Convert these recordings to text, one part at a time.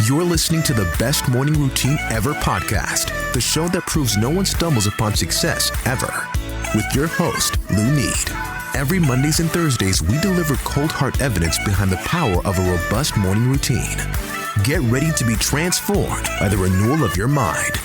You're listening to the Best Morning Routine Ever podcast, the show that proves no one stumbles upon success ever. With your host, Lou Need. Every Mondays and Thursdays, we deliver cold hard evidence behind the power of a robust morning routine. Get ready to be transformed by the renewal of your mind.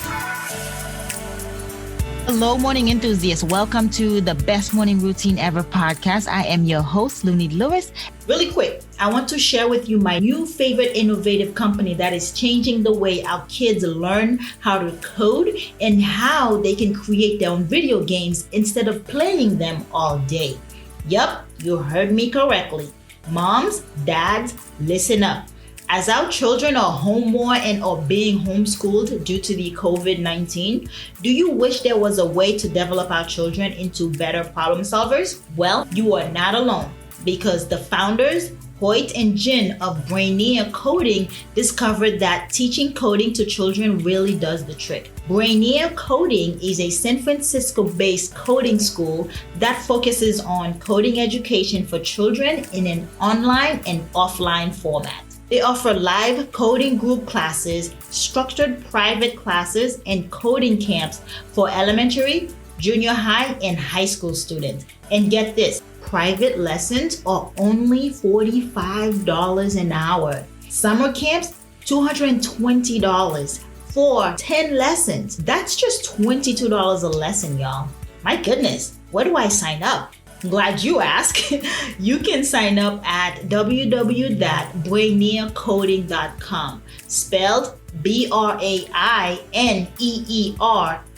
Hello, morning enthusiasts. Welcome to the Best Morning Routine Ever podcast. I am your host, Lou Need Lewis. Really quick, I want to share with you my new favorite innovative company that is changing the way our kids learn how to code and how they can create their own video games instead of playing them all day. Yup, you heard me correctly. Moms, dads, listen up. As our children are home more and are being homeschooled due to the COVID-19, do you wish there was a way to develop our children into better problem solvers? Well, you are not alone, because the founders, Hoyt and Jin of BRAINEER Coding, discovered that teaching coding to children really does the trick. BRAINEER Coding is a San Francisco-based coding school that focuses on coding education for children in an online and offline format. They offer live coding group classes, structured private classes, and coding camps for elementary, junior high, and high school students. And get this, private lessons are only $45 an hour. Summer camps, $220 for 10 lessons. That's just $22 a lesson, y'all. My goodness, where do I sign up? Glad you asked. You can sign up at www.braineercoding.com, spelled BRAINEER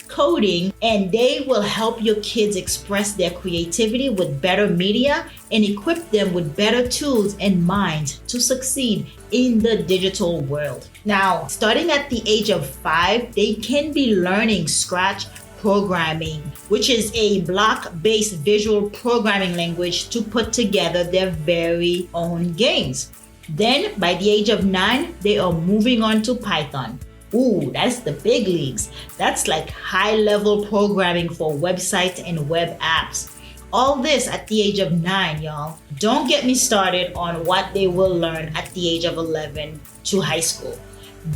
coding, and they will help your kids express their creativity with better media and equip them with better tools and minds to succeed in the digital world. Now, starting at the age of 5, they can be learning Scratch programming, which is a block-based visual programming language to put together their very own games. Then, by the age of 9, they are moving on to Python. Ooh, that's the big leagues. That's like high-level programming for websites and web apps. All this at the age of 9, y'all. Don't get me started on what they will learn at the age of 11 to high school.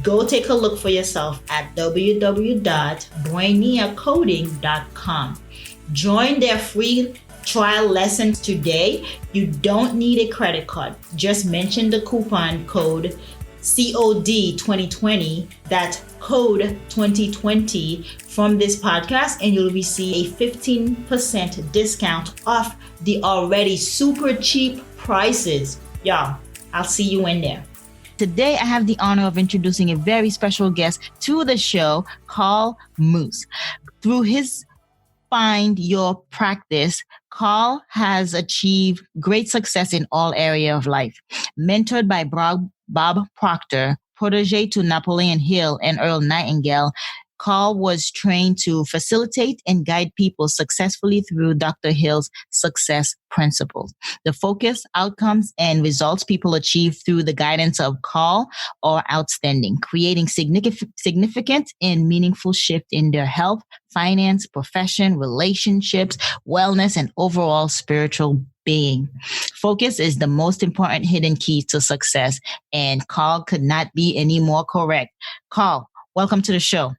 Go take a look for yourself at www.braineercoding.com. Join their free trial lessons today. You don't need a credit card. Just mention the coupon code COD 2020, that's code 2020 from this podcast, and you'll receive a 15% discount off the already super cheap prices. Y'all, I'll see you in there. Today, I have the honor of introducing a very special guest to the show, Carl Moose. Through his Find Your Practice, Carl has achieved great success in all areas of life. Mentored by Bob Proctor, protege to Napoleon Hill and Earl Nightingale, Carl was trained to facilitate and guide people successfully through Dr. Hill's success principles. The focus, outcomes, and results people achieve through the guidance of Carl are outstanding, creating significant and meaningful shift in their health, finance, profession, relationships, wellness, and overall spiritual being. Focus is the most important hidden key to success, and Carl could not be any more correct. Carl, welcome to the show.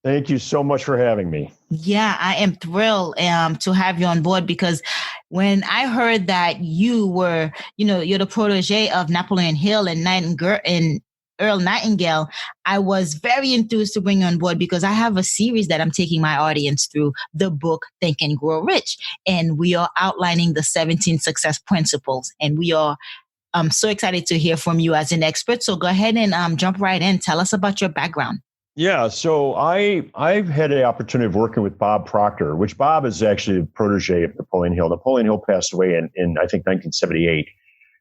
Thank you so much for having me. Yeah, I am thrilled to have you on board, because when I heard that you were, you're the protege of Napoleon Hill and Earl Nightingale, I was very enthused to bring you on board, because I have a series that I'm taking my audience through, the book Think and Grow Rich. And we are outlining the 17 success principles. And I'm so excited to hear from you as an expert. So go ahead and jump right in. Tell us about your background. Yeah, so I've had the opportunity of working with Bob Proctor, which Bob is actually a protege of Napoleon Hill. Napoleon Hill passed away in I think 1978.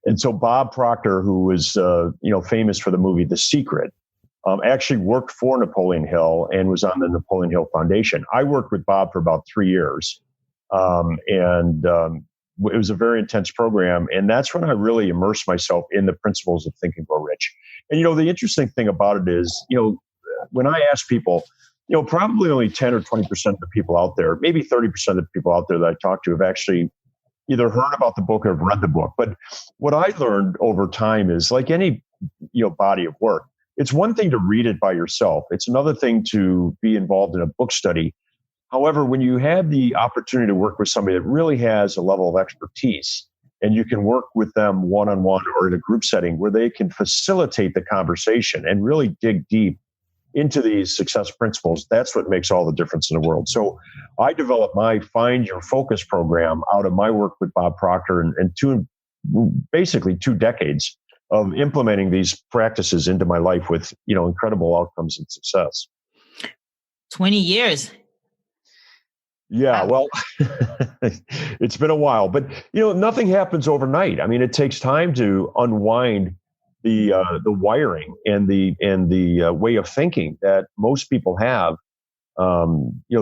And so Bob Proctor, who was famous for the movie The Secret, actually worked for Napoleon Hill and was on the Napoleon Hill Foundation. I worked with Bob for about 3 years, and it was a very intense program. And that's when I really immersed myself in the principles of Think and Grow Rich. And the interesting thing about it is, when I ask people, probably only 10 or 20% of the people out there, maybe 30% of the people out there that I talk to have actually either heard about the book or have read the book. But what I learned over time is, like any body of work, it's one thing to read it by yourself. It's another thing to be involved in a book study. However, when you have the opportunity to work with somebody that really has a level of expertise, and you can work with them one-on-one or in a group setting where they can facilitate the conversation and really dig deep into these success principles, that's what makes all the difference in the world. So I developed my Find Your Focus program out of my work with Bob Proctor and basically 2 decades of implementing these practices into my life with, incredible outcomes and success. 20 years. Yeah, well, it's been a while, but nothing happens overnight. I mean, it takes time to unwind the wiring and the way of thinking that most people have,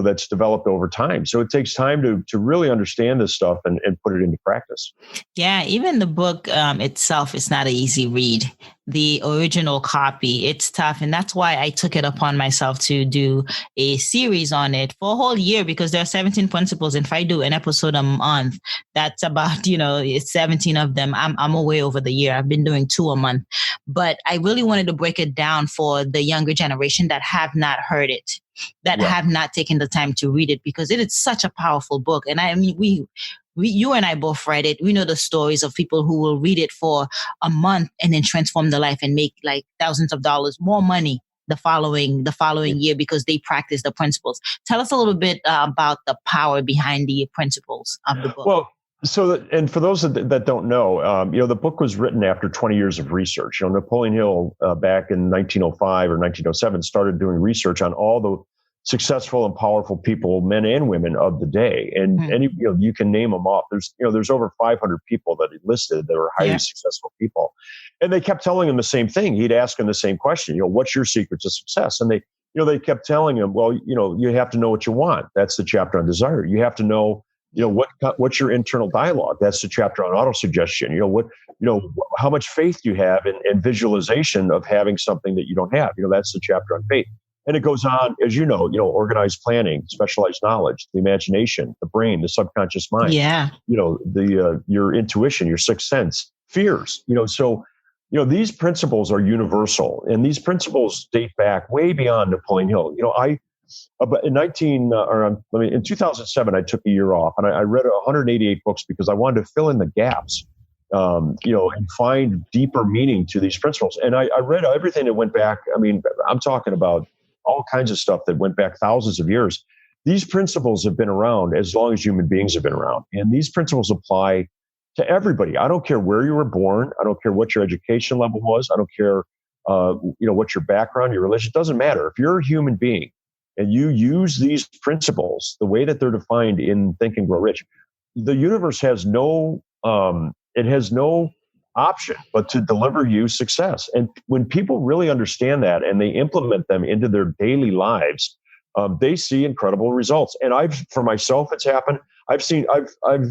that's developed over time. So it takes time to really understand this stuff and put it into practice. Yeah, even the book itself is not an easy read. The original copy, it's tough. And that's why I took it upon myself to do a series on it for a whole year, because there are 17 principles. And if I do an episode a month, that's about, it's 17 of them. I'm away over the year. I've been doing 2 a month. But I really wanted to break it down for the younger generation that have not heard it, that have not taken the time to read it, because it is such a powerful book. And I mean, you and I both read it. We know the stories of people who will read it for a month and then transform their life and make like thousands of dollars more money the following year because they practice the principles. Tell us a little bit about the power behind the principles of the book. Well, and for those that don't know, the book was written after 20 years of research. Napoleon Hill back in 1905 or 1907 started doing research on all the successful and powerful people, men and women of the day, and you can name them off. There's over 500 people that he listed that were highly successful people, and they kept telling him the same thing. He'd ask him the same question. What's your secret to success? And they kept telling him, well, you have to know what you want. That's the chapter on desire. You have to know, what's your internal dialogue. That's the chapter on autosuggestion. How much faith you have in visualization of having something that you don't have. That's the chapter on faith. And it goes on, as organized planning, specialized knowledge, the imagination, the brain, the subconscious mind. Yeah. Your intuition, your sixth sense, fears. So these principles are universal, and these principles date back way beyond Napoleon Hill. In 2007, I took a year off, and I read 188 books because I wanted to fill in the gaps. And find deeper meaning to these principles. And I read everything that went back. I mean, I'm talking about all kinds of stuff that went back thousands of years. These principles have been around as long as human beings have been around. And these principles apply to everybody. I don't care where you were born. I don't care what your education level was. I don't care, what your background, your religion. It doesn't matter. If you're a human being and you use these principles the way that they're defined in Think and Grow Rich, the universe has no option but to deliver you success. And when people really understand that and they implement them into their daily lives, they see incredible results. And for myself, it's happened. I've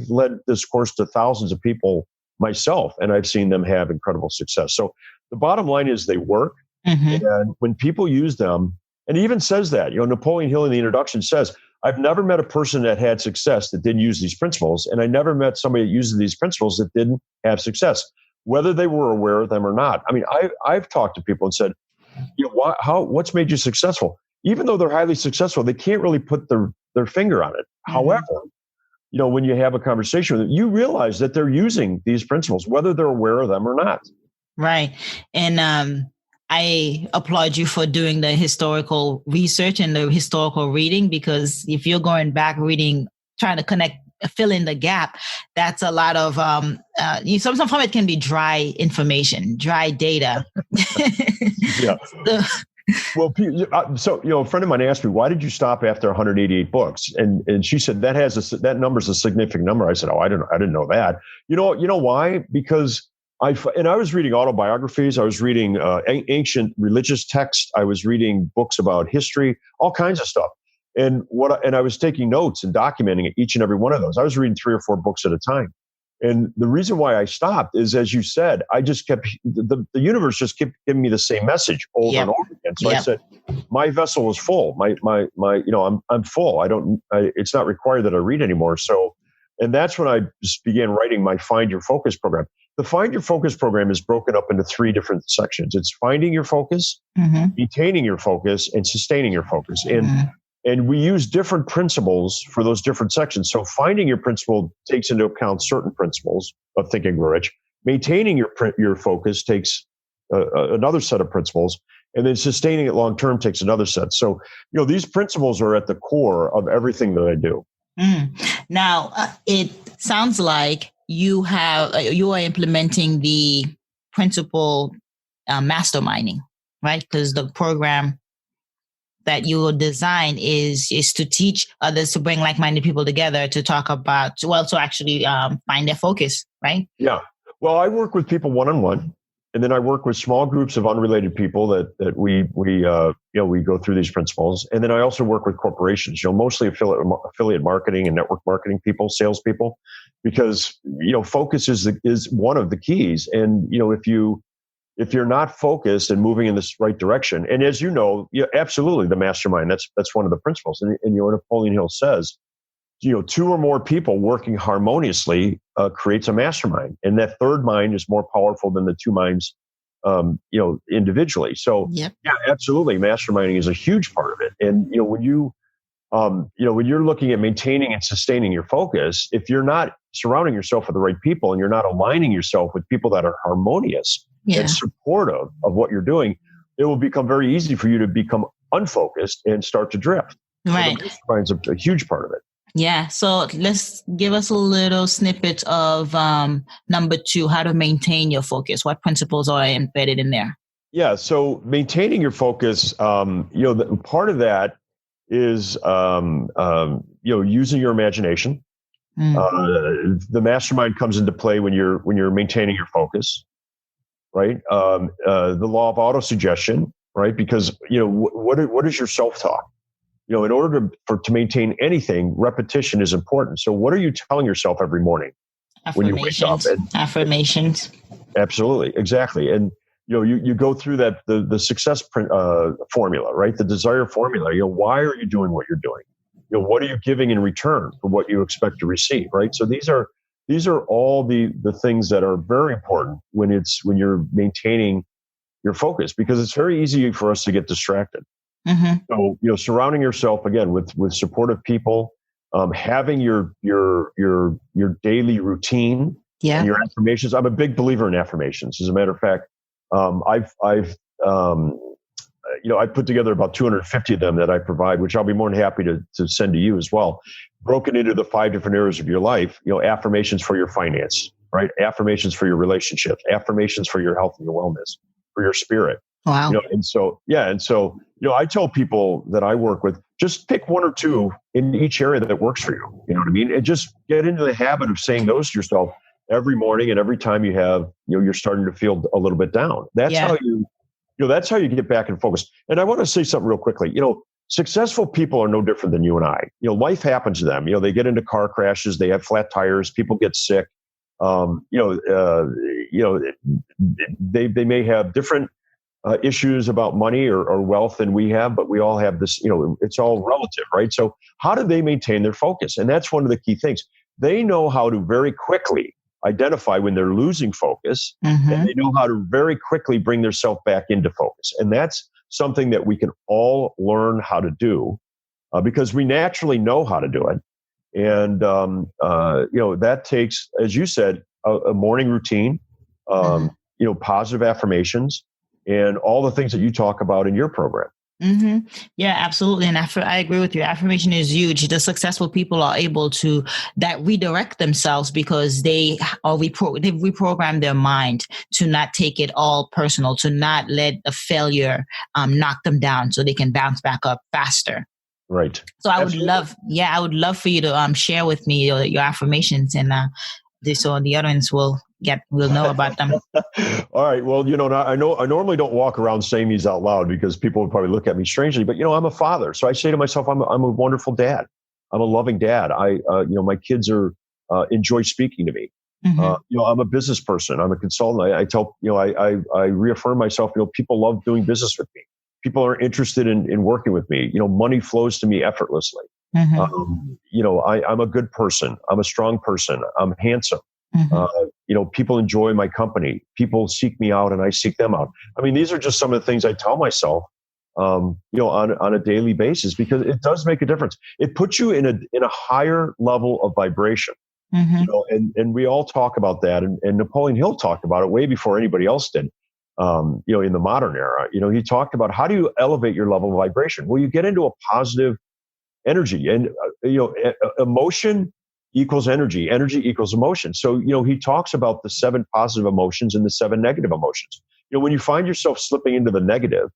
led this course to thousands of people myself, and I've seen them have incredible success. So the bottom line is they work. Mm-hmm. And when people use them, and he even says that, Napoleon Hill in the introduction says, I've never met a person that had success that didn't use these principles. And I never met somebody that uses these principles that didn't have success, whether they were aware of them or not. I mean, I've talked to people and said, what's made you successful? Even though they're highly successful, they can't really put their finger on it. Mm-hmm. However, when you have a conversation with them, you realize that they're using these principles, whether they're aware of them or not. Right. And I applaud you for doing the historical research and the historical reading, because if you're going back reading, trying to fill in the gap, that's a lot of, some of it can be dry information, dry data. Yeah. Well, so a friend of mine asked me, why did you stop after 188 books? And she said, that number's a significant number. I said, I didn't know that. You know why? Because I was reading autobiographies. I was reading ancient religious texts. I was reading books about history, all kinds of stuff. And I was taking notes and documenting each and every one of those. I was reading 3 or 4 books at a time. And the reason why I stopped is, as you said, I just kept the universe just kept giving me the same message over and over again. So I said, my vessel was full. I'm full. It's not required that I read anymore. So, and that's when I just began writing my Find Your Focus program. the Find Your Focus program is broken up into 3 different sections. It's finding your focus, maintaining your focus, and sustaining your focus. And we use different principles for those different sections. So finding your principle takes into account certain principles of Think and Grow Rich. Maintaining your focus takes another set of principles. And then sustaining it long-term takes another set. So, these principles are at the core of everything that I do. Now, it sounds like you are implementing the principle Masterminding, right? Because the program that you will design is to teach others, to bring like-minded people together to talk about, to actually find their focus, right? Yeah. Well, I work with people one-on-one, and then I work with small groups of unrelated people that we go through these principles. And then I also work with corporations, mostly affiliate marketing and network marketing people, salespeople, because, focus is one of the keys. And, if you're not focused and moving in this right direction, and as absolutely, the mastermind, that's one of the principles. And Napoleon Hill says, 2 or more people working harmoniously creates a mastermind. And that third mind is more powerful than the 2 minds, individually. So yeah, absolutely. Masterminding is a huge part of it. And, when you're looking at maintaining and sustaining your focus, if you're not surrounding yourself with the right people and you're not aligning yourself with people that are harmonious and supportive of what you're doing, it will become very easy for you to become unfocused and start to drift. Right. So mastermind's a huge part of it. Yeah. So let's give us a little snippet of number 2, how to maintain your focus. What principles are embedded in there? Yeah. So maintaining your focus, part of that is, using your imagination. The mastermind comes into play when you're maintaining your focus, right? The law of autosuggestion, right? Because, what is your self-talk? In order to maintain anything, repetition is important. So what are you telling yourself every morning when you wake up? Affirmations. Absolutely. Exactly. And, you go through that, the success formula, right? The desire formula. Why are you doing what you're doing? What are you giving in return for what you expect to receive, right? So these are all the things that are very important when you're maintaining your focus, because it's very easy for us to get distracted. So, surrounding yourself again with supportive people, having your daily routine, and your affirmations. I'm a big believer in affirmations. As a matter of fact, I put together about 250 of them that I provide, which I'll be more than happy to send to you as well. Broken into the 5 different areas of your life. Affirmations for your finance, right? Affirmations for your relationships, affirmations for your health and your wellness, for your spirit. Wow. And so I tell people that I work with, just pick 1 or 2 in each area that works for you. You know what I mean? And just get into the habit of saying those to yourself every morning, and every time you have, you're starting to feel a little bit down. That's how that's how you get back in focus. And I want to say something real quickly. Successful people are no different than you and I. Life happens to them. They get into car crashes, they have flat tires, people get sick. They may have different issues about money or wealth than we have, but we all have this, it's all relative, right? So how do they maintain their focus? And that's one of the key things. They know how to very quickly identify when they're losing focus, and they know how to very quickly bring themselves back into focus. And that's something that we can all learn how to do because we naturally know how to do it. And, that takes, as you said, a morning routine, positive affirmations, and all the things that you talk about in your program. Yeah, absolutely. And I agree with you. Affirmation is huge. The successful people are able to redirect themselves because they've reprogrammed their mind to not take it all personal, to not let a failure knock them down so they can bounce back up faster. Right. So I would love for you to share with me your affirmations, and so the audience will know about them. All right. Well, I normally don't walk around saying these out loud because people would probably look at me strangely, but I'm a father. So I say to myself, I'm a wonderful dad. I'm a loving dad. My kids enjoy speaking to me. I'm a business person. I'm a consultant. I tell, I reaffirm myself, people love doing business with me. People are interested in working with me. Money flows to me effortlessly. I'm a good person. I'm a strong person. I'm handsome. People enjoy my company. People seek me out and I seek them out. I mean, these are just some of the things I tell myself, on a daily basis, because it does make a difference. It puts you in a higher level of vibration. And we all talk about that. And Napoleon Hill talked about it way before anybody else did. In the modern era, he talked about how do you elevate your level of vibration? Well, you get into a positive energy, and emotion equals energy equals emotion. So he talks about the 7 positive emotions and the 7 negative emotions. When you find yourself slipping into the negative,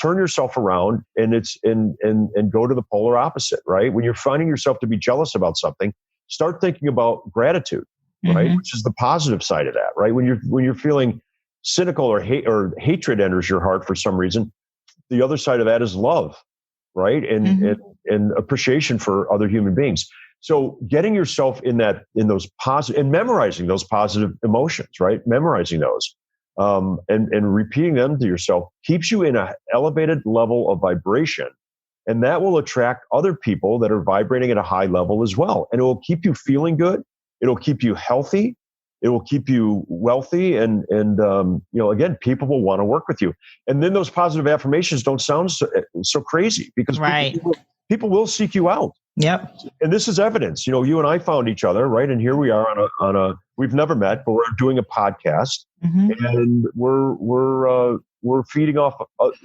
turn yourself around and go to the polar opposite, right? When you're finding yourself to be jealous about something, start thinking about gratitude, right? Which is the positive side of that, right? When you're feeling cynical or hatred enters your heart for some reason, the other side of that is love, right? And appreciation for other human beings. So getting yourself in those positive and memorizing those positive emotions, right? Memorizing those and repeating them to yourself keeps you in an elevated level of vibration. And that will attract other people that are vibrating at a high level as well. And it will keep you feeling good. It'll keep you healthy. It will keep you wealthy. And again, people will want to work with you. And then those positive affirmations don't sound so crazy, because people will seek you out. Yep. And this is evidence. You and I found each other, right? And here we are on a we've never met, but we're doing a podcast, and we're feeding off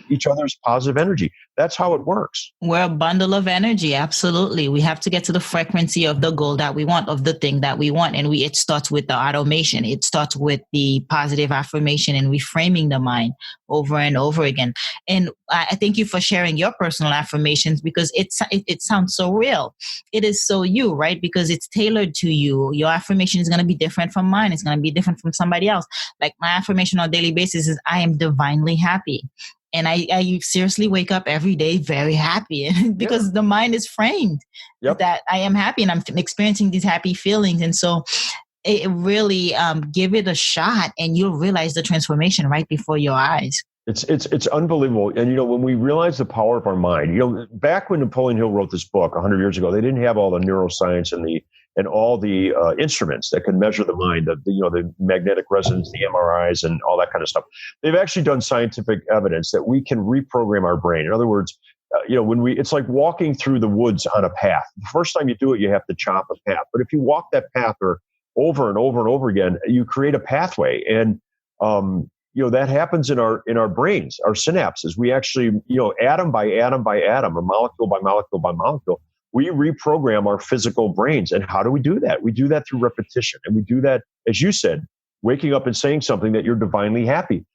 each other's positive energy. That's how it works. We're a bundle of energy. Absolutely. We have to get to the frequency of the goal that we want, of the thing that we want. And it starts with the automation. It starts with the positive affirmation and reframing the mind over and over again. And I thank you for sharing your personal affirmations, because it sounds so real. It is so you, right? Because it's tailored to you. Your affirmation is going to be different from mine. It's going to be different from somebody else. Like my affirmation on a daily basis is, I am divinely happy. And I seriously wake up every day very happy, because the mind is framed that I am happy and I'm experiencing these happy feelings. And so it really give it a shot, and you'll realize the transformation right before your eyes. It's unbelievable. And, when we realize the power of our mind, back when Napoleon Hill wrote this book 100 years ago, they didn't have all the neuroscience and all the instruments that can measure the mind, the magnetic resonance, the MRIs, and all that kind of stuff. They've actually done scientific evidence that we can reprogram our brain. In other words, it's like walking through the woods on a path. The first time you do it, you have to chop a path. But if you walk that path over and over and over again, you create a pathway. And, that happens in our brains, our synapses. We actually, atom by atom by atom, or molecule by molecule by molecule, we reprogram our physical brains. And how do we do that? We do that through repetition. And we do that, as you said, waking up and saying something that you're divinely happy.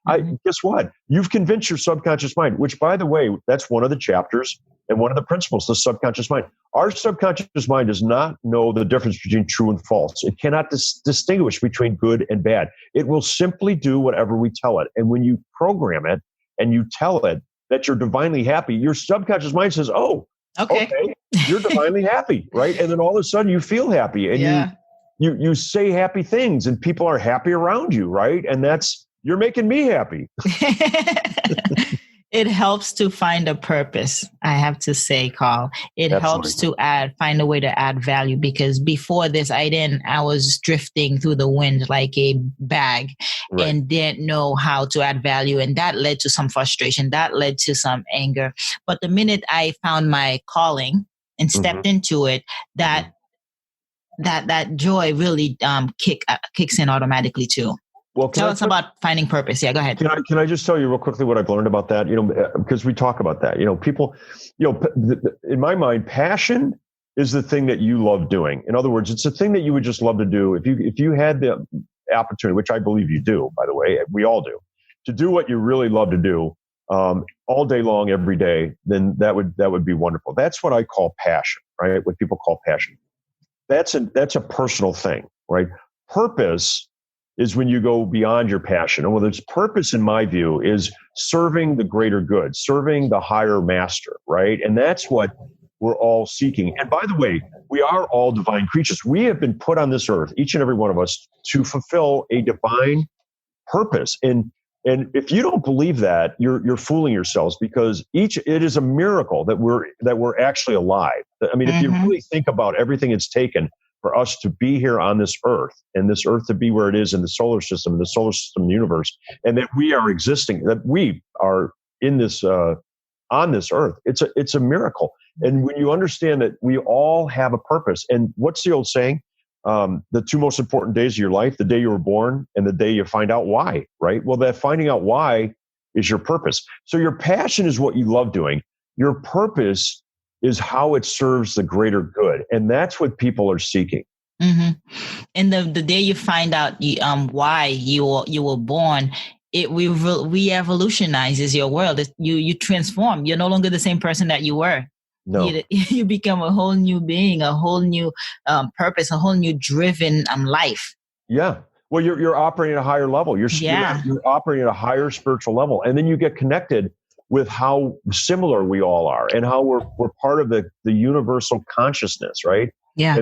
Guess what? You've convinced your subconscious mind, which, by the way, that's one of the chapters and one of the principles, the subconscious mind. Our subconscious mind does not know the difference between true and false. It cannot distinguish between good and bad. It will simply do whatever we tell it. And when you program it and you tell it that you're divinely happy, your subconscious mind says, oh, okay, you're divinely happy, right? And then all of a sudden you feel happy, and you say happy things, and people are happy around you, right? And you're making me happy. It helps to find a purpose, I have to say, Carl. It helps to find a way to add value, because before this, I was drifting through the wind like a bag, and didn't know how to add value. And that led to some frustration. That led to some anger. But the minute I found my calling and stepped into it, that joy really kicks in automatically too. Well, tell us about finding purpose. Yeah, go ahead. Can I just tell you real quickly what I've learned about that? Because we talk about that. People, in my mind, passion is the thing that you love doing. In other words, it's the thing that you would just love to do if you had the opportunity, which I believe you do, by the way, we all do, to do what you really love to do all day long, every day. Then that would be wonderful. That's what I call passion, right? What people call passion. That's a personal thing, right? Purpose is when you go beyond your passion. And well, there's purpose, in my view, is serving the greater good, serving the higher master, right? And that's what we're all seeking. And by the way, we are all divine creatures. We have been put on this earth, each and every one of us, to fulfill a divine purpose. And if you don't believe that, you're fooling yourselves, because it is a miracle that we're actually alive. I mean, if you really think about everything it's taken for us to be here on this earth, and this earth to be where it is in the solar system, the universe, and that we are existing, that we are in this, on this earth. It's a miracle. And when you understand that we all have a purpose, and what's the old saying? The two most important days of your life, the day you were born and the day you find out why, right? Well, that finding out why is your purpose. So your passion is what you love doing. Your purpose is how it serves the greater good. And that's what people are seeking. Mm-hmm. And the day you find out why you were born, it re-evolutionizes your world. You transform. You're no longer the same person that you were. No. You become a whole new being, a whole new purpose, a whole new driven life. Yeah. Well, you're operating at a higher level. You're operating at a higher spiritual level. And then you get connected with how similar we all are and how we're part of the universal consciousness, right? Yeah.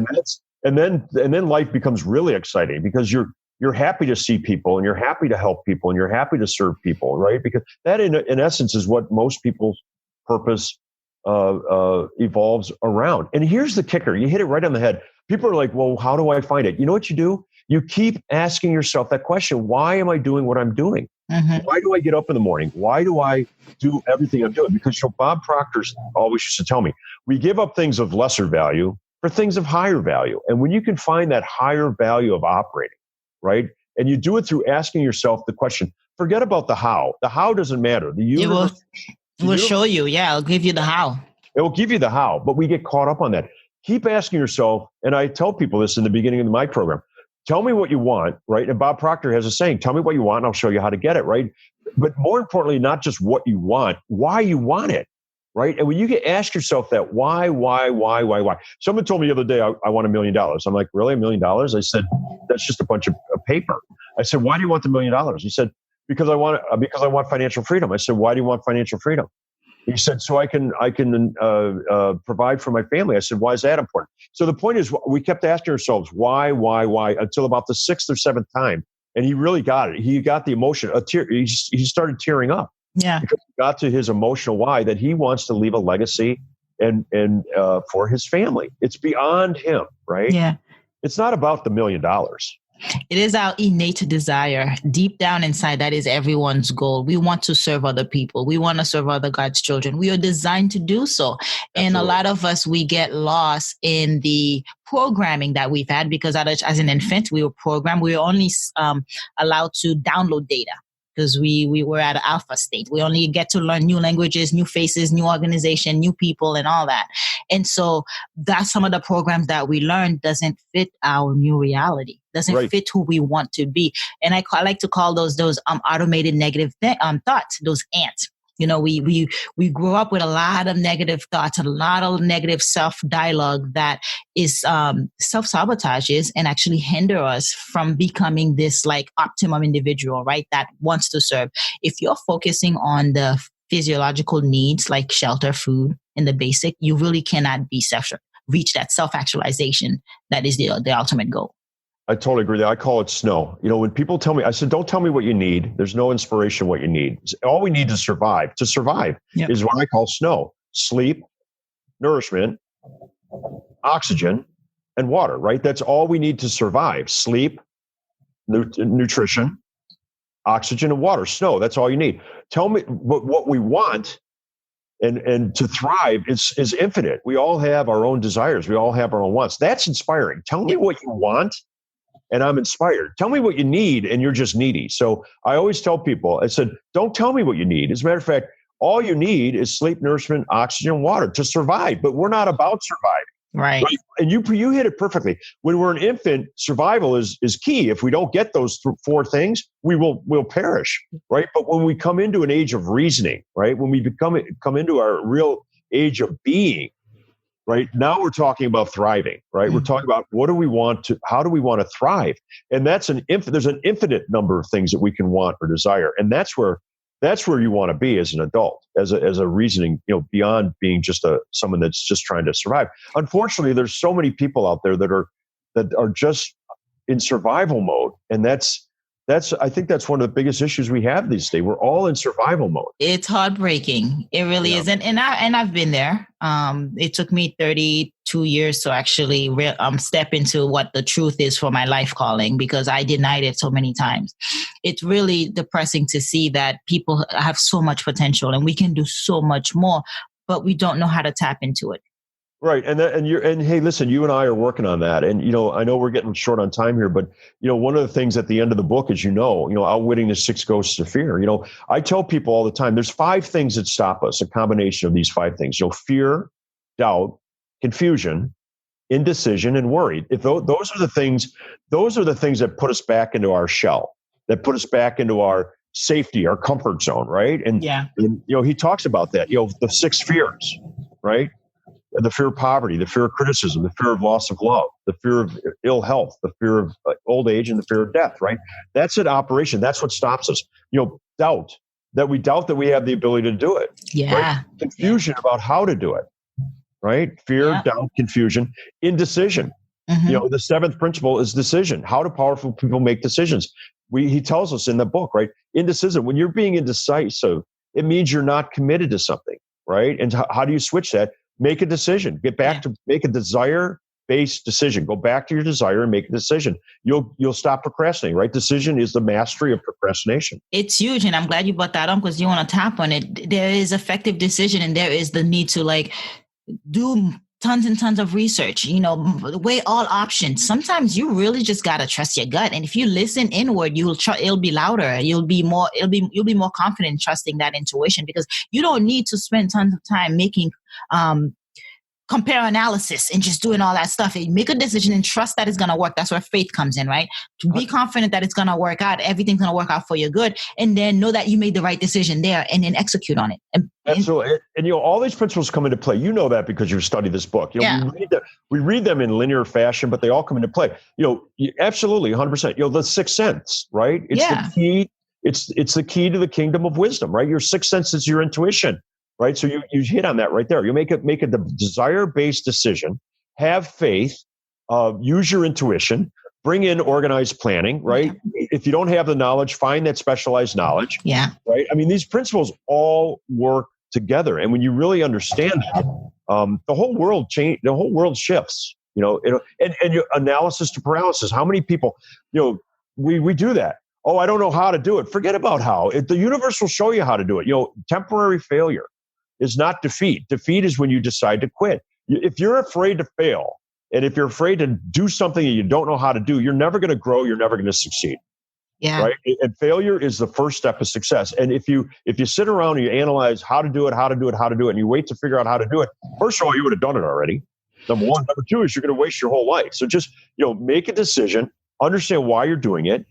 And then life becomes really exciting because you're happy to see people and you're happy to help people and you're happy to serve people, right? Because that in essence is what most people's purpose evolves around. And here's the kicker. You hit it right on the head. People are like, well, how do I find it? You know what you do? You keep asking yourself that question. Why am I doing what I'm doing? Mm-hmm. Why do I get up in the morning? Why do I do everything I'm doing? Because Bob Proctor always used to tell me, we give up things of lesser value for things of higher value. And when you can find that higher value of operating, right? And you do it through asking yourself the question, forget about the how. The how doesn't matter. The universe will show you. Yeah, I'll give you the how. It will give you the how, but we get caught up on that. Keep asking yourself, and I tell people this in the beginning of my program, tell me what you want, right? And Bob Proctor has a saying, tell me what you want and I'll show you how to get it, right? But more importantly, not just what you want, why you want it, right? And when you ask yourself that, why? Someone told me the other day, I want $1 million. I'm like, really, $1 million? I said, that's just a bunch of paper. I said, why do you want the $1 million? He said, because I want financial freedom. I said, why do you want financial freedom? He said, so I can provide for my family. I said, why is that important? So the point is, we kept asking ourselves, why, until about the 6th or 7th time. And he really got it. He got the emotion. He started tearing up. Yeah. Because he got to his emotional why, that he wants to leave a legacy and for his family. It's beyond him, right? Yeah. It's not about the $1 million. It is our innate desire. Deep down inside, that is everyone's goal. We want to serve other people. We want to serve other God's children. We are designed to do so. Absolutely. And a lot of us, we get lost in the programming that we've had because as an infant, we were programmed. We were only allowed to download data because we were at an alpha state. We only get to learn new languages, new faces, new organization, new people, and all that. And so that's some of the programs that we learn doesn't fit our new reality, doesn't fit who we want to be. And I like to call those automated negative thoughts, those ants. You know, we grow up with a lot of negative thoughts, a lot of negative self-dialogue that is self-sabotages and actually hinder us from becoming this like optimum individual, right? That wants to serve. If you're focusing on the physiological needs like shelter, food, and the basic, you really cannot reach that self-actualization that is the ultimate goal. I totally agree. I call it snow. You know, when people tell me, I said, don't tell me what you need. There's no inspiration what you need. All we need to survive is what I call snow: sleep, nourishment, oxygen, and water, right? That's all we need to survive. Sleep, nutrition, oxygen, and water. Snow, that's all you need. Tell me what we want and to thrive is infinite. We all have our own desires. We all have our own wants. That's inspiring. Tell me what you want, and I'm inspired. Tell me what you need, and you're just needy. So I always tell people, I said, don't tell me what you need. As a matter of fact, all you need is sleep, nourishment, oxygen, water to survive. But we're not about surviving. Right. And you hit it perfectly. When we're an infant, survival is key. If we don't get those 4 things, we'll perish. Right. But when we come into an age of reasoning, right, when we come into our real age of being, right, now we're talking about thriving, right? Mm-hmm. We're talking about how do we want to thrive? And there's an infinite number of things that we can want or desire. And that's where you want to be as an adult, as a reasoning, you know, beyond being just someone that's just trying to survive. Unfortunately, there's so many people out there that are just in survival mode. And I think that's one of the biggest issues we have these days. We're all in survival mode. It's heartbreaking. It really is. And I've been there. It took me 32 2 years to actually step into what the truth is for my life calling, because I denied it so many times. It's really depressing to see that people have so much potential and we can do so much more, but we don't know how to tap into it. Right. And hey, listen, you and I are working on that. And, I know we're getting short on time here, but, one of the things at the end of the book is, outwitting the 6 ghosts of fear. I tell people all the time, there's 5 things that stop us, a combination of these 5 things, fear, doubt, confusion, indecision, and worry. If those are the things that put us back into our shell, that put us back into our safety, our comfort zone. Right. And he talks about that, the 6 fears, right? The fear of poverty, the fear of criticism, the fear of loss of love, the fear of ill health, the fear of old age, and the fear of death, right? That's an operation. That's what stops us. Doubt, that we doubt that we have the ability to do it. Yeah. Right? Confusion about how to do it, right? Fear, doubt, confusion, indecision. Mm-hmm. The 7th principle is decision. How do powerful people make decisions? He tells us in the book, right? Indecision. When you're being indecisive, it means you're not committed to something, right? And how do you switch that? Make a decision. Get back to make a desire-based decision. Go back to your desire and make a decision. You'll stop procrastinating, right? Decision is the mastery of procrastination. It's huge, and I'm glad you brought that up because you want to tap on it. There is effective decision, and there is the need to do tons and tons of research. Weigh all options. Sometimes you really just gotta trust your gut, and if you listen inward, it'll be louder. You'll be more confident in trusting that intuition, because you don't need to spend tons of time making compare analysis and just doing all that stuff. Make a decision and trust that it's going to work. That's where faith comes in, right? To be confident that it's going to work out, everything's going to work out for your good, and then know that you made the right decision there and then execute on it. Absolutely. And all these principles come into play. You know that because you've studied this book. We read them in linear fashion, but they all come into play. Absolutely, 100%. The 6th sense, right? It's the key. It's the key to the kingdom of wisdom, right? Your 6th sense is your intuition. Right. So you hit on that right there. You make a desire-based decision, have faith, use your intuition, bring in organized planning, right? Yeah. If you don't have the knowledge, find that specialized knowledge. Yeah. Right. I mean, these principles all work together. And when you really understand that, the whole world shifts, and your analysis to paralysis. How many people, we do that. Oh, I don't know how to do it. Forget about how. The universe will show you how to do it. Temporary failure is not defeat. Defeat is when you decide to quit. If you're afraid to fail, and if you're afraid to do something that you don't know how to do, you're never going to grow. You're never going to succeed. Yeah. Right. And failure is the first step of success. And if you sit around and you analyze how to do it, and you wait to figure out how to do it, first of all, you would have done it already. Number one. Number two is you're going to waste your whole life. So just, make a decision, understand why you're doing it,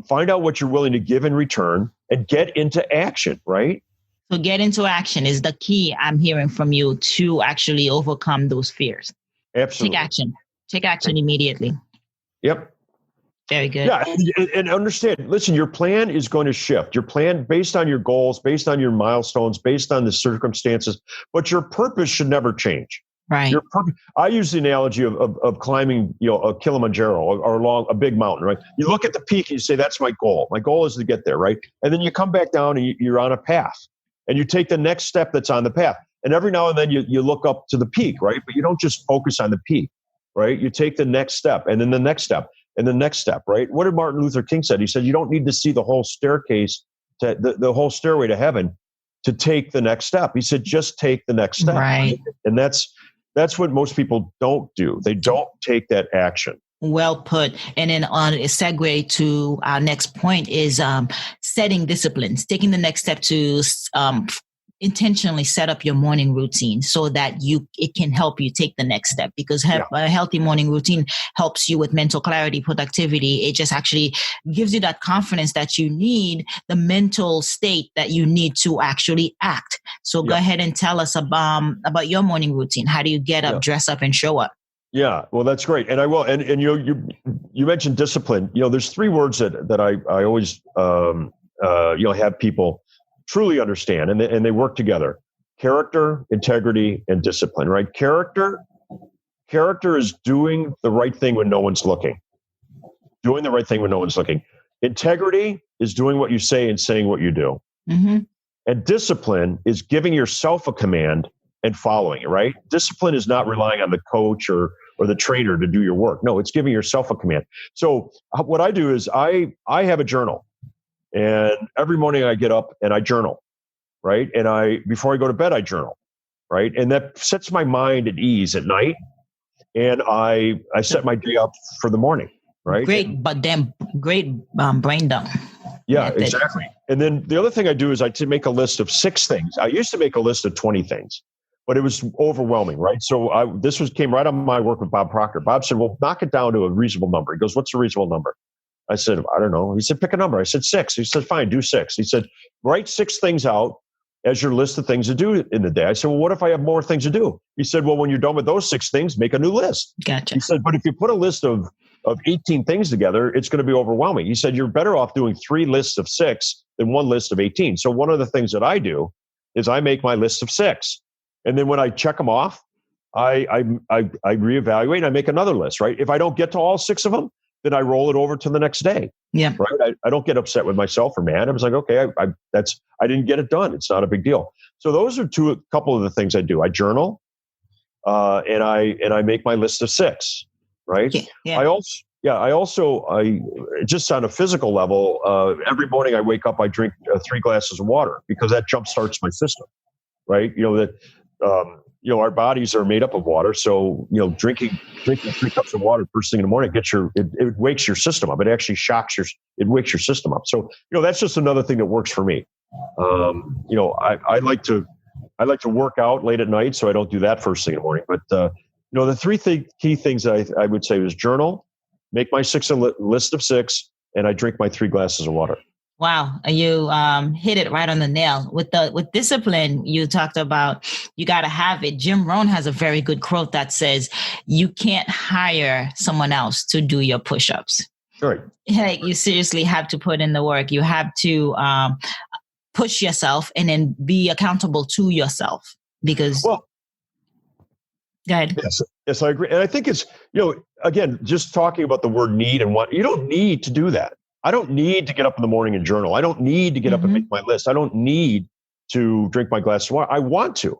find out what you're willing to give in return, and get into action. Right. So get into action is the key I'm hearing from you to actually overcome those fears. Absolutely. Take action immediately. Yep. Very good. Yeah. And understand, listen, your plan is going to shift. Your plan based on your goals, based on your milestones, based on the circumstances, but your purpose should never change. Right. Your purpose. I use the analogy of climbing, a Kilimanjaro or along a big mountain, right? You look at the peak and you say, that's my goal. My goal is to get there, right? And then you come back down and you're on a path. And you take the next step that's on the path. And every now and then you look up to the peak, right? But you don't just focus on the peak, right? You take the next step and then the next step and the next step, right? What did Martin Luther King say? He said, you don't need to see the whole staircase, to the whole stairway to heaven to take the next step. He said, just take the next step. Right. And that's what most people don't do. They don't take that action. Well put. And then on a segue to our next point is setting disciplines, taking the next step to intentionally set up your morning routine so that it can help you take the next step, because a healthy morning routine helps you with mental clarity, productivity. It just actually gives you that confidence that you need, the mental state that you need to actually act. So go ahead and tell us about your morning routine. How do you get up, dress up, and show up? Yeah, well, that's great. And I will. And you mentioned discipline. There's 3 words that I always have people truly understand, and they work together: character, integrity, and discipline. Right? Character is doing the right thing when no one's looking. Doing the right thing when no one's looking. Integrity is doing what you say and saying what you do. Mm-hmm. And discipline is giving yourself a command and following it, right? Discipline is not relying on the coach or the trainer to do your work. No, it's giving yourself a command. So what I do is I have a journal, and every morning I get up and I journal, right? And before I go to bed, I journal, right? And that sets my mind at ease at night. And I set my day up for the morning, right? Great brain dump. Yeah, exactly. And then the other thing I do is I make a list of 6 things. I used to make a list of 20 things, but it was overwhelming, right? So came right on my work with Bob Proctor. Bob said, well, knock it down to a reasonable number. He goes, what's a reasonable number? I said, I don't know. He said, pick a number. I said 6. He said, fine, do 6. He said, write 6 things out as your list of things to do in the day. I said, well, what if I have more things to do? He said, well, when you're done with those 6 things, make a new list. Gotcha. He said, but if you put a list of 18 things together, it's going to be overwhelming. He said, you're better off doing 3 lists of 6 than 1 list of 18. So one of the things that I do is I make my list of 6. And then when I check them off, I reevaluate and I make another list, right? If I don't get to all 6 of them, then I roll it over to the next day. Yeah. Right. I don't get upset with myself or mad. I was like, okay, I didn't get it done. It's not a big deal. So those are a couple of the things I do. I journal, and I make my list of 6. Right. Yeah. I also just on a physical level, every morning I wake up, I drink 3 glasses of water because that jump starts my system. Right. Our bodies are made up of water. So, drinking 3 cups of water first thing in the morning it wakes your system up. It actually it wakes your system up. So, that's just another thing that works for me. I like to work out late at night, so I don't do that first thing in the morning. But, the 3 key things I would say is journal, make my list of 6, and I drink my 3 glasses of water. Wow. You hit it right on the nail. With discipline, you talked about, you got to have it. Jim Rohn has a very good quote that says, you can't hire someone else to do your push-ups. Right. Like, you seriously have to put in the work. You have to push yourself and then be accountable to yourself because... Well, go ahead. Yes, I agree. And I think it's, again, just talking about the word need and want, you don't need to do that. I don't need to get up in the morning and journal. I don't need to get up and make my list. I don't need to drink my glass of water. I want to.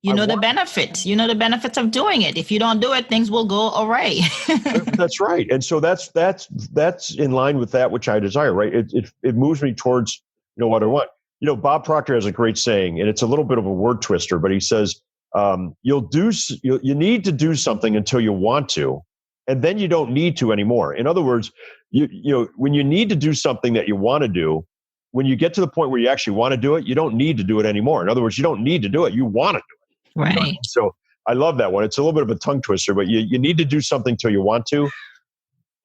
The benefits. You know the benefits of doing it. If you don't do it, things will go awry. That's right. And so that's in line with that which I desire, right? It moves me towards, what I want. Bob Proctor has a great saying, and it's a little bit of a word twister, but he says, you need to do something until you want to, and then you don't need to anymore. In other words, when you need to do something that you want to do, when you get to the point where you actually want to do it, you don't need to do it anymore. In other words, you don't need to do it. You want to do it. Right. So I love that one. It's a little bit of a tongue twister, but you need to do something till you want to,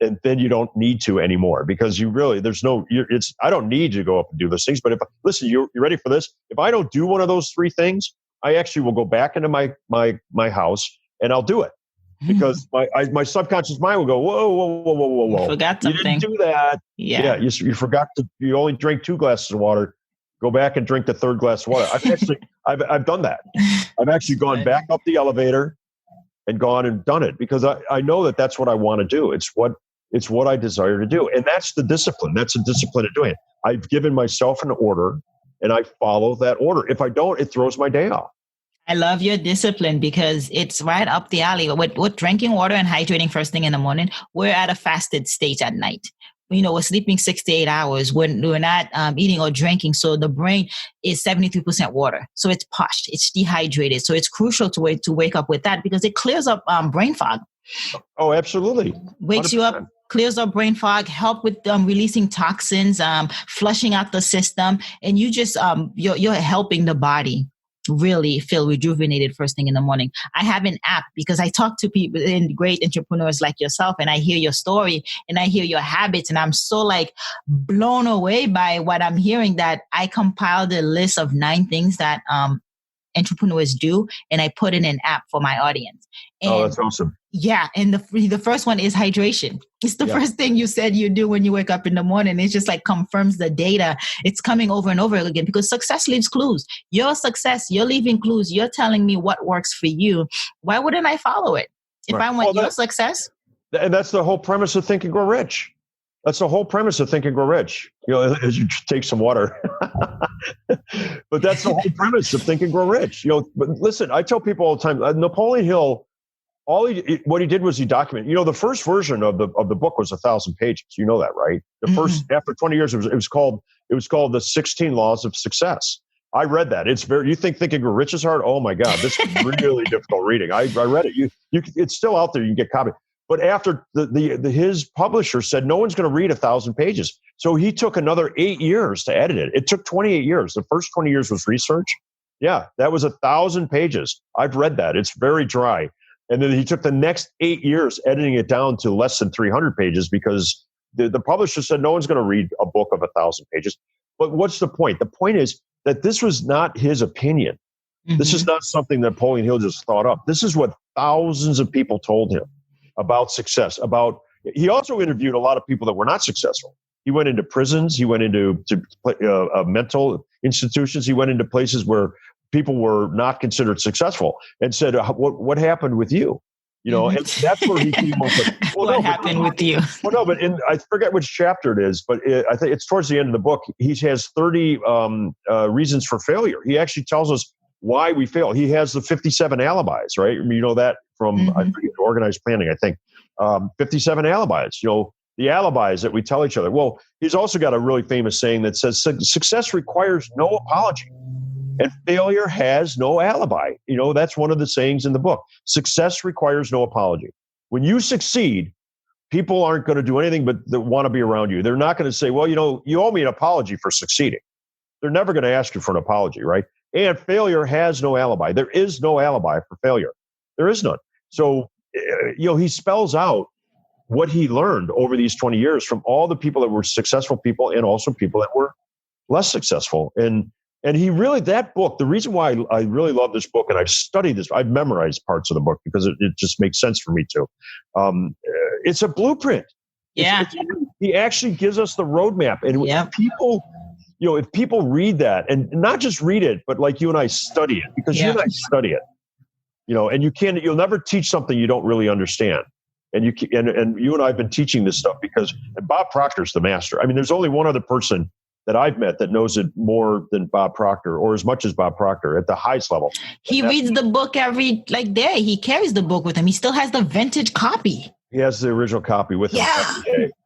and then you don't need to anymore because I don't need to go up and do those things. But listen, you ready for this? If I don't do one of those 3 things, I actually will go back into my house and I'll do it. Because my subconscious mind will go, whoa. You forgot something. You didn't do that. Yeah. You forgot you only drink 2 glasses of water. Go back and drink the 3rd glass of water. I've done that. I've actually gone back up the elevator and gone and done it because I know that's what I want to do. It's what I desire to do. And that's the discipline. That's a discipline of doing it. I've given myself an order and I follow that order. If I don't, it throws my day off. I love your discipline because it's right up the alley. With drinking water and hydrating first thing in the morning, we're at a fasted state at night. We're sleeping 6 to 8 hours. We're not eating or drinking. So the brain is 73% water. So it's parched. It's dehydrated. So it's crucial to wake up with that because it clears up brain fog. Oh, absolutely. 100%. Wakes you up, clears up brain fog, help with releasing toxins, flushing out the system. And you just, you're helping the body really feel rejuvenated first thing in the morning. I have an app because I talk to people and great entrepreneurs like yourself, and I hear your story and I hear your habits, and I'm so blown away by what I'm hearing that I compiled a list of 9 things that entrepreneurs do, and I put in an app for my audience. And that's awesome. Yeah. And the first one is hydration. It's the first thing you said you do when you wake up in the morning. It's just confirms the data. It's coming over and over again because success leaves clues. Your success, you're leaving clues. You're telling me what works for you. Why wouldn't I follow it? If I want your success. And that's the whole premise of Think and Grow Rich. That's the whole premise of Think and Grow Rich. As you take some water. But that's the whole premise of Think and Grow Rich. But listen, I tell people all the time, Napoleon Hill, what he did was he documented. The first version of the book was 1,000 pages. You know that, right? The first, after 20 years, it was called The 16 Laws of Success. I read that. You think Think and Grow Rich is hard? Oh my God, this is really difficult reading. I read it. It's still out there. You can get copies. But after his publisher said no one's going to read 1,000 pages, so he took another 8 years to edit it. It took 28 years. The first 20 years was research. Yeah, that was 1,000 pages. I've read that. It's very dry. And then he took the next 8 years editing it down to less than 300 pages because the publisher said no one's going to read a book of 1,000 pages. But what's the point? The point is that this was not his opinion. This is not something that Napoleon Hill just thought up. This is what thousands of people told him about success. He also interviewed a lot of people that were not successful. He went into prisons. He went into mental institutions. He went into places where people were not considered successical and said, what happened with you? And that's where he came up with. What happened with you? Well, no, but I forget which chapter it is, but I think it's towards the end of the book. He has 30 reasons for failure. He actually tells us why we fail. He has the 57 alibis, right? You know that from I forget, organized planning, I think. 57 alibis, the alibis that we tell each other. Well, he's also got a really famous saying that says success requires no apology and failure has no alibi. That's one of the sayings in the book. Success requires no apology. When you succeed, people aren't going to do anything but want to be around you. They're not going to say, well, you owe me an apology for succeeding. They're never going to ask you for an apology, right? And failure has no alibi. There is no alibi for failure. There is none. So, he spells out what he learned over these 20 years from all the people that were successful people and also people that were less successful. And he really, that book, the reason why I really love this book, and I've studied this, I've memorized parts of the book because it just makes sense for me too. It's a blueprint. Yeah. He actually gives us the roadmap. And if people read that and not just read it, but like you and I study it, because you and I study it, and you'll never teach something you don't really understand. And you and I have been teaching this stuff and Bob Proctor's the master. I mean, there's only one other person that I've met that knows it more than Bob Proctor, or as much as Bob Proctor at the highest level. He reads the book every day. He carries the book with him. He still has the vintage copy. He has the original copy with him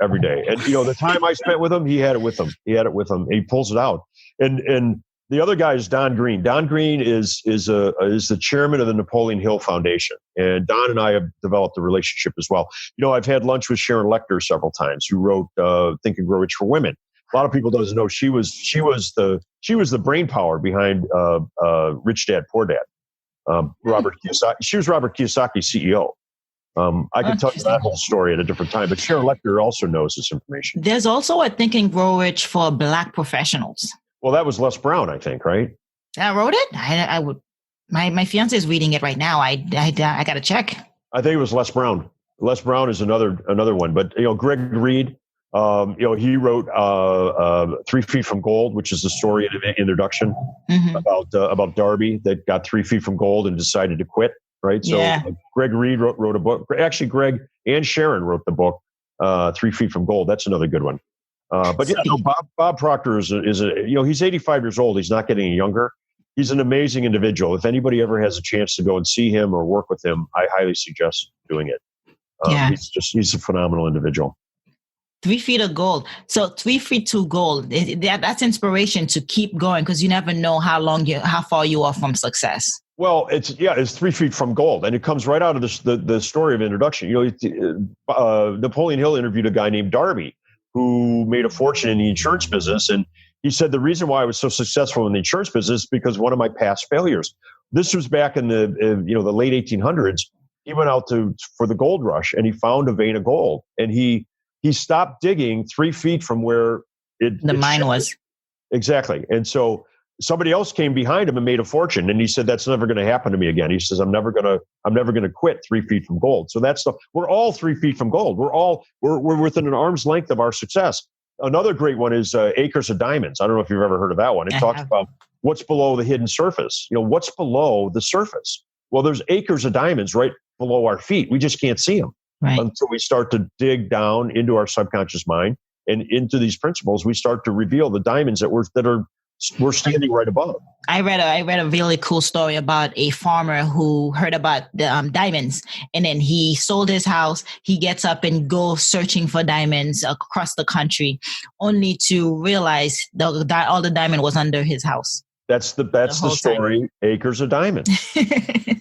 every day. And the time I spent with him, he had it with him. He pulls it out. And the other guy is Don Green. Don Green is the chairman of the Napoleon Hill Foundation. And Don and I have developed a relationship as well. I've had lunch with Sharon Lecter several times, who wrote Think and Grow Rich for Women. A lot of people doesn't know she was the brain power behind Rich Dad Poor Dad. Robert Kiyosaki. She was Robert Kiyosaki's CEO. I can tell you that whole story at a different time, but Sharon Lecter also knows this information. There's also a Think and Grow Rich for Black professionals. Well, that was Les Brown, I think, right? I wrote it. I would. My fiance is reading it right now. I got to check. I think it was Les Brown. Les Brown is another one, but Greg Reed. He wrote 3 Feet from Gold, which is the story in the introduction about Darby that got 3 feet from gold and decided to quit. Right. So Greg Reed wrote a book. Actually, Greg and Sharon wrote the book, 3 Feet from Gold. That's another good one. Bob Proctor is he's 85 years old. He's not getting any younger. He's an amazing individual. If anybody ever has a chance to go and see him or work with him, I highly suggest doing it. He's a phenomenal individual. 3 feet of gold. So 3 feet to gold. That's inspiration to keep going, because you never know how far you are from success. Well, it's 3 feet from gold, and it comes right out of the story of introduction. Napoleon Hill interviewed a guy named Darby who made a fortune in the insurance business, and he said the reason why I was so successful in the insurance business is because of one of my past failures. This was back in the late 1800s. He went out for the gold rush, and he found a vein of gold, and he stopped digging 3 feet from where the mine was. Exactly. And so somebody else came behind him and made a fortune. And he said, that's never going to happen to me again. He says, I'm never going to quit 3 feet from gold. So we're all 3 feet from gold. We're within an arm's length of our success. Another great one is Acres of Diamonds. I don't know if you've ever heard of that one. It talks about what's below the hidden surface. What's below the surface? Well, there's acres of diamonds right below our feet. We just can't see them. Right. Until we start to dig down into our subconscious mind and into these principles, we start to reveal the diamonds that are we're standing right above. I read a really cool story about a farmer who heard about the diamonds, and then he sold his house. He gets up and goes searching for diamonds across the country, only to realize all the diamond was under his house. That's the story. Time. Acres of diamond.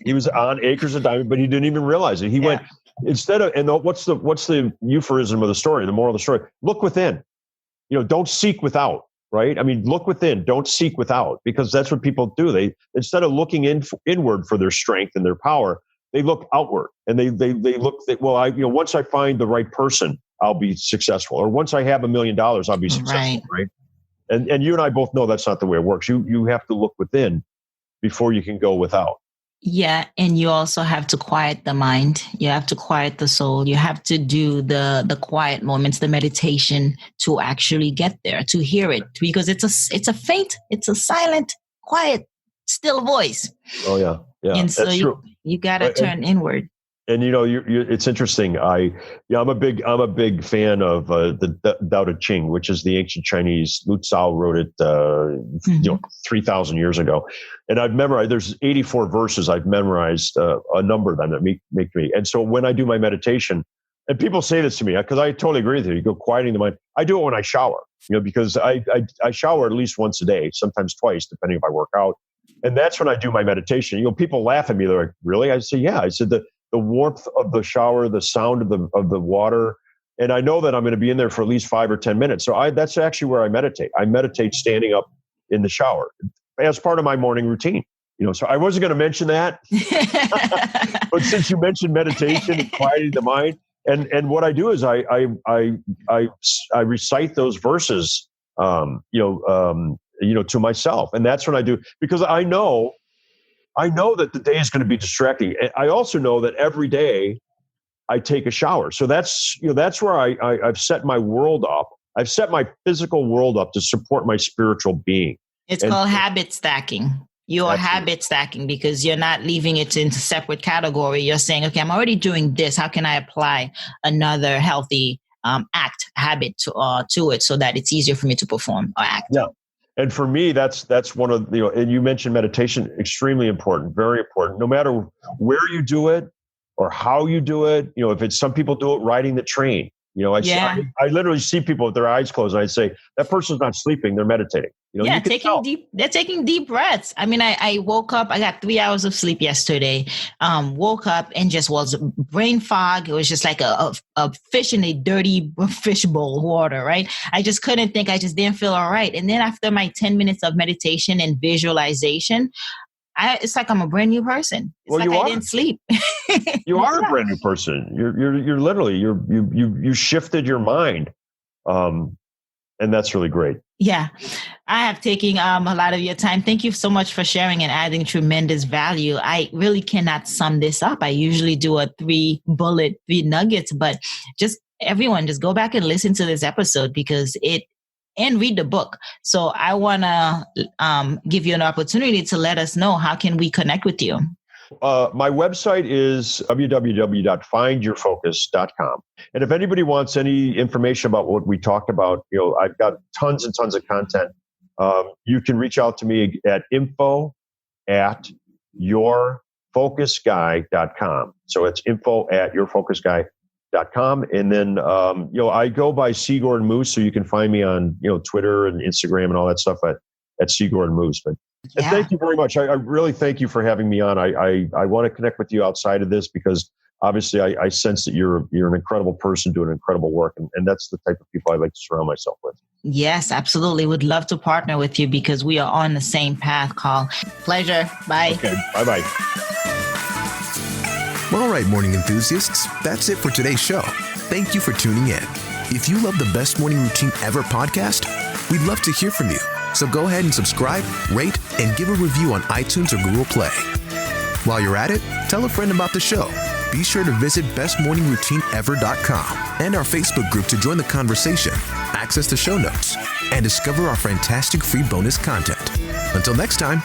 He was on acres of diamond, but he didn't even realize it. He went instead of. And what's the euphemism of the story? The moral of the story: look within. Don't seek without. Right? I mean, look within. Don't seek without, because that's what people do. They, instead of looking inward for their strength and their power, they look outward, and they look. Once I find the right person, I'll be successful. Or once I have $1 million, I'll be successful. Right? And you and I both know that's not the way it works. You have to look within before you can go without. Yeah. And you also have to quiet the mind. You have to quiet the soul. You have to do the quiet moments, the meditation, to actually get there, to hear it, because it's a faint, it's a silent, quiet, still voice. Oh yeah. Yeah. And so you got to turn inward. And it's interesting. I'm a big fan of the Tao Te Ching, which is the ancient Chinese. Lu Tsao wrote it, 3,000 years ago, and I've memorized. There's 84 verses. I've memorized a number of them that make me. And so when I do my meditation, and people say this to me because I totally agree with you. You go quieting the mind. I do it when I shower, because I shower at least once a day, sometimes twice, depending if I work out. And that's when I do my meditation. People laugh at me. They're like, "Really?" I say, "Yeah." I said the warmth of the shower, the sound of the water. And I know that I'm going to be in there for at least 5 or 10 minutes. So that's actually where I meditate. I meditate standing up in the shower as part of my morning routine. So I wasn't going to mention that, but since you mentioned meditation and quieting the mind, and what I do is I recite those verses, to myself. And that's what I do, because I know that the day is going to be distracting. I also know that every day I take a shower. So that's where I've set my world up. I've set my physical world up to support my spiritual being. It's called habit stacking. You're habit stacking, because you're not leaving it into separate category. You're saying, okay, I'm already doing this. How can I apply another healthy habit to it so that it's easier for me to perform or act? Yeah. And for me, that's one of and you mentioned meditation, extremely important, very important. No matter where you do it or how you do it, if it's, some people do it riding the train. I literally see people with their eyes closed, and I say, that person's not sleeping, they're meditating. They're taking deep breaths. I mean, I woke up, I got 3 hours of sleep yesterday, woke up and just was brain fog. It was just like a fish in a dirty fish bowl of water, right? I just couldn't think. I just didn't feel all right. And then after my 10 minutes of meditation and visualization, it's like I'm a brand new person. I didn't sleep. You are a brand new person. You're literally, you shifted your mind. And that's really great. Yeah. I have taken a lot of your time. Thank you so much for sharing and adding tremendous value. I really cannot sum this up. I usually do a 3 nuggets, but everyone just go back and listen to this episode and read the book. So I want to give you an opportunity to let us know, how can we connect with you? My website is www.findyourfocus.com. And if anybody wants any information about what we talked about, I've got tons and tons of content. You can reach out to me at info@yourfocusguy.com. So it's info@yourfocusguy.com. And then, I go by C. Gordon Moose, so you can find me on, Twitter and Instagram and all that stuff at C. Gordon Moose. But thank you very much. I really thank you for having me on. I want to connect with you outside of this, because obviously I sense that you're an incredible person doing incredible work. And that's the type of people I like to surround myself with. Yes, absolutely. Would love to partner with you, because we are on the same path, Carl. Pleasure. Bye. Okay. Bye-bye. Well, all right, morning enthusiasts, that's it for today's show. Thank you for tuning in. If you love the Best Morning Routine Ever podcast, we'd love to hear from you. So go ahead and subscribe, rate, and give a review on iTunes or Google Play. While you're at it, tell a friend about the show. Be sure to visit bestmorningroutineever.com and our Facebook group to join the conversation, access the show notes, and discover our fantastic free bonus content. Until next time,